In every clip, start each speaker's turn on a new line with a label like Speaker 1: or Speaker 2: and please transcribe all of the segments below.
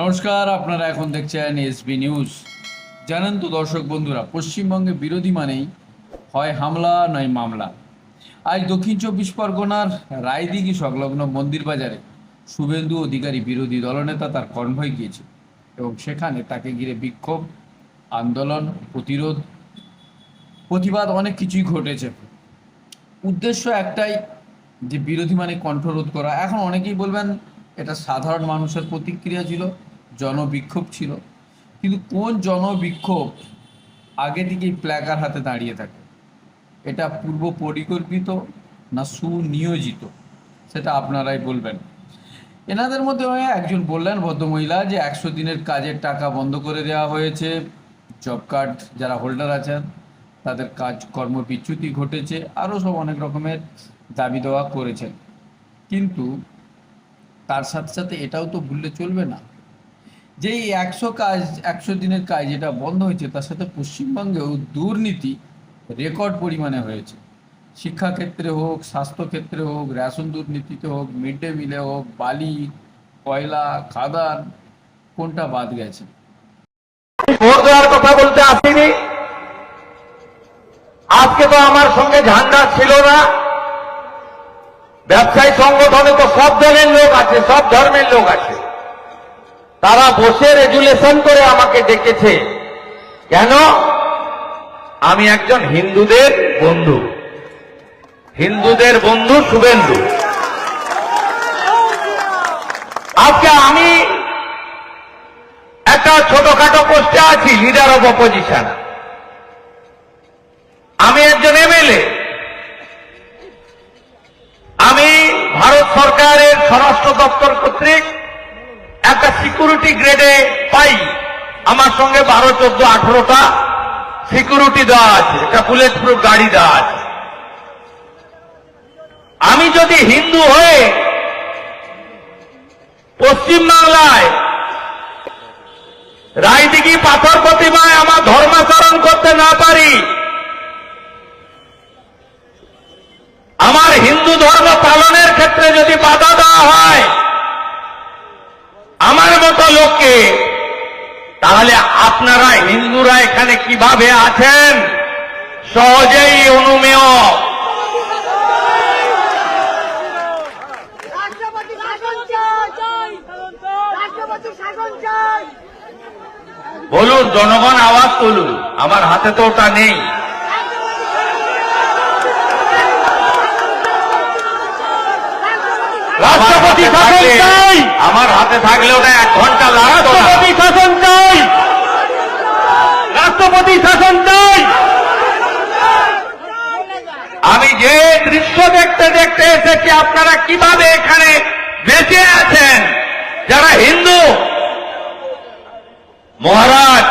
Speaker 1: নমস্কার, আপনারা এখন দেখছেন এসবি নিউজ। জানেন তো দর্শক বন্ধুরা, পশ্চিমবঙ্গে বিরোধী মানেই হয় হামলা নয় মামলা। আজ দক্ষিণ 24 পরগনার রায়দিঘি সংলগ্ন মন্দির বাজারে শুভেন্দু অধিকারী বিরোধী দলনেতা তার কনভয় গিয়েছে এবং সেখানে তাকে ঘিরে বিক্ষোভ, আন্দোলন, প্রতিবাদ অনেক কিছুই ঘটেছে। উদ্দেশ্য একটাই, যে বিরোধী মানে কণ্ঠরোধ করা। এখন অনেকেই বলবেন এটা সাধারণ মানুষের প্রতিক্রিয়া ছিল, জনবিক্ষোভ ছিল, কিন্তু কোন জনবিক্ষোভ আগে থেকেই প্ল্যাকার হাতে দাঁড়িয়ে থাকে? এটা পূর্ব পরিকল্পিত না সুনিয়োজিত, সেটা আপনারাই বলবেন। এনাদের মধ্যে একজন বললেন, ভদ্রমহিলা, যে 100 দিনের কাজের টাকা বন্ধ করে দেওয়া হয়েছে, জব কার্ড যারা হোল্ডার আছেন তাদের কাজকর্ম বিচ্যুতি ঘটেছে, আরও সব অনেক রকমের দাবি দেওয়া করেছেন। কিন্তু তার সাথে সাথে এটাও তো ভুললে চলবে না যে এই 100 দিনের কাজ যেটা বন্ধ হয়েছে, তার সাথে পশ্চিমবঙ্গেও দুর্নীতি রেকর্ড পরিমাণে হয়েছে। শিক্ষাক্ষেত্রে হোক, স্বাস্থ্যক্ষেত্রে হোক, রেশন দুর্নীতিতে হোক, মিড ডে মিলে হোক, বালি, কয়লা, খাদান, কোনটা বাদ গেছে?
Speaker 2: ভোট দেওয়ার কথা বলতে আসিনি। আজকে তো আমার সঙ্গে ঝান্ডা ছিল না। ব্যবসায়ী সংগঠনে তো সব দলের লোক আছে, সব ধর্মের লোক আছে। তারা বসে রেজুলেশন করে আমাকে ডেকেছে। কেন? আমি একজন হিন্দুদের বন্ধু, হিন্দুদের বন্ধু শুভেন্দু। আজকে আমি একটা ছোটখাটো পোস্টে আছি, লিডার অব অপোজিশন। আমি একজন এমএলএ। আমি ভারত সরকারের স্বরাষ্ট্র দপ্তর কর্তৃক একটা সিকিউরিটি গ্রেডে পাই। আমার সঙ্গে 12, 14, 18টা সিকিউরিটি দেওয়া আছে, একটা বুলেট প্রুফ গাড়ি দেওয়া আছে। আমি যদি হিন্দু হয়ে পশ্চিমবাংলায় রায়দিঘি পাথর প্রতিমায় আমার ধর্মাচরণ করতে না পারি, আমার হিন্দু ধর্ম পালনের ক্ষেত্রে যদি বাধা দেওয়া হয় আমার মতো লোককে, তাহলে আপনারা হিন্দুরা এখানে কিভাবে আছেন সহজেই অনুমেয়। বলুন, জনগণ আওয়াজ তুলুন। আমার হাতে তো ওটা নেই। রাষ্ট্রপতি শাসন চাই। আমার হাতে থাকলে ওটা 1 ঘন্টা লাগতো। রাষ্ট্রপতি শাসন চাই, রাষ্ট্রপতি শাসন চাই। আমি যে দৃশ্য দেখতে দেখতে এসেছি, আপনারা কিভাবে এখানে বেঁচে আছেন যারা হিন্দু। মহারাজ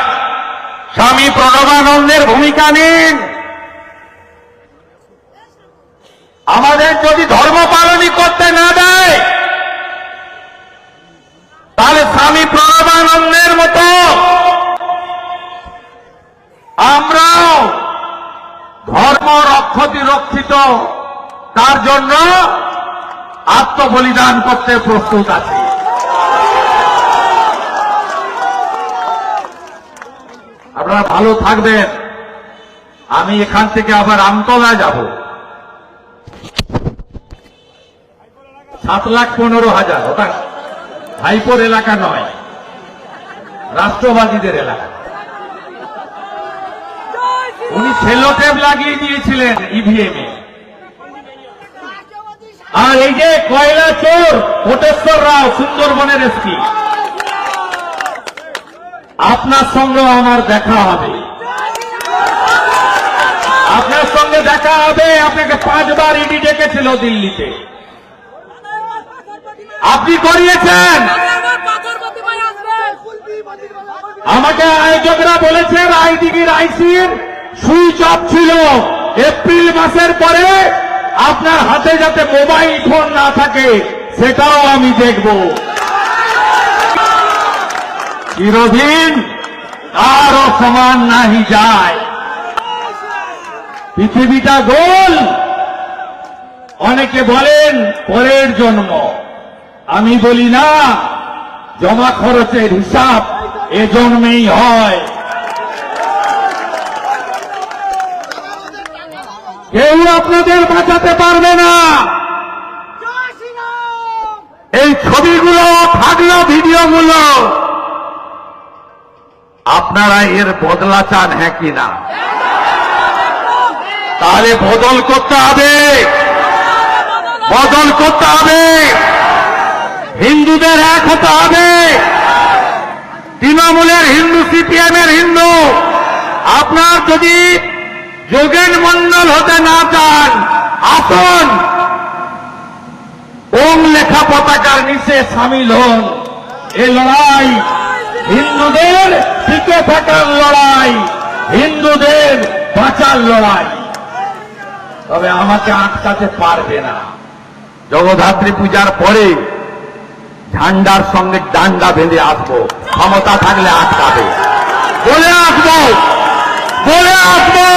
Speaker 2: স্বামী প্রণবানন্দের ভূমিকা নিন। আমাদের যদি ধর্ম পালনই করতে না দেয়, তাহলে স্বামী প্রণবানন্দের মতো আমরাও ধর্ম রক্ষিত তার জন্য আত্মবলিদান করতে প্রস্তুত আছি। আপনারা ভালো থাকবেন। আমি এখান থেকে আবার আমতলা যাব। 7,15,000, ওটা ভাইপোর এলাকা নয়, রাষ্ট্রবাদীদের এলাকা। উনি সেলোটেপ লাগিয়ে দিয়েছিলেন ইভিএম এ। আর এই যে কয়লা চোর কোটেশ্বর রাও, সুন্দরবনের এসপি, আপনার সঙ্গে আমার দেখা হবে। আপনার সঙ্গে দেখা হবে। আপনাকে 5 বার ইডি ডেকেছিল দিল্লিতে, আপনি করিয়েছেন। আমাকে আয়োজকরা বলেছে রায়দিঘির আইসির সুইচ অফ ছিল। এপ্রিল মাসের পরে আপনার হাতে যাতে মোবাইল ফোন না থাকে সেটাও আমি দেখব। চিরদিন কারো সমান নাহি যায়। পৃথিবীটা গোল। অনেকে বলেন পরের জন্ম, আমি বলি না, জমা খরচের হিসাব এ জন্মেই হয়। কেউ আপনাদের বাঁচাতে পারবে না। এই ছবিগুলো থাকলো, ভিডিওগুলো, আপনারা এর বদলা চান, হ্যাঁ কি না? তাহলে বদল করতে হবে, বদল করতে হবে। হিন্দুদের এক হতে হবে। তৃণমূলের হিন্দু, সিপিএম এর হিন্দু। আপনার যদি যোগেন মন্ডল হতে না চান, আসুন ওম লেখা পতাকার নিচে সামিল হন। এই লড়াই হিন্দুদের টিকে থাকার লড়াই, হিন্দুদের বাঁচার লড়াই। তবে আমাকে আটকাতে পারবে না। জগদ্ধাত্রী পূজার পরে ঝান্ডার সঙ্গে ডান্ডা বেঁধে আসবো, ক্ষমতা থাকলে আটকাবে। বলে আসবো, বলে আসবো।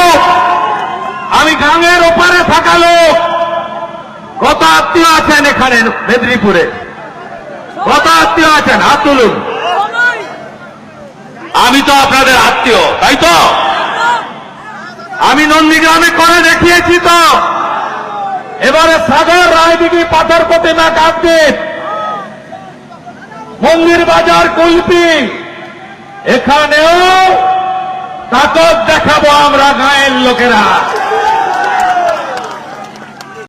Speaker 2: আমি গাঙের ওপারে থাকা লোক। কত আত্মীয় আছেন এখানে মেদিনীপুরে? কত আত্মীয় আছেন? হাত তুলুন। আমি তো আপনাদের আত্মীয়, তাই তো? আমি নন্দীগ্রামে করে দেখিয়েছি তো। এবারে সাগর, রায়দিঘি, পাথর প্রতিমা, কাকদ্বীপ, মন্দির বাজার, কুলপি, এখানেও তাকত দেখাবো আমরা গাঁয়ের লোকেরা।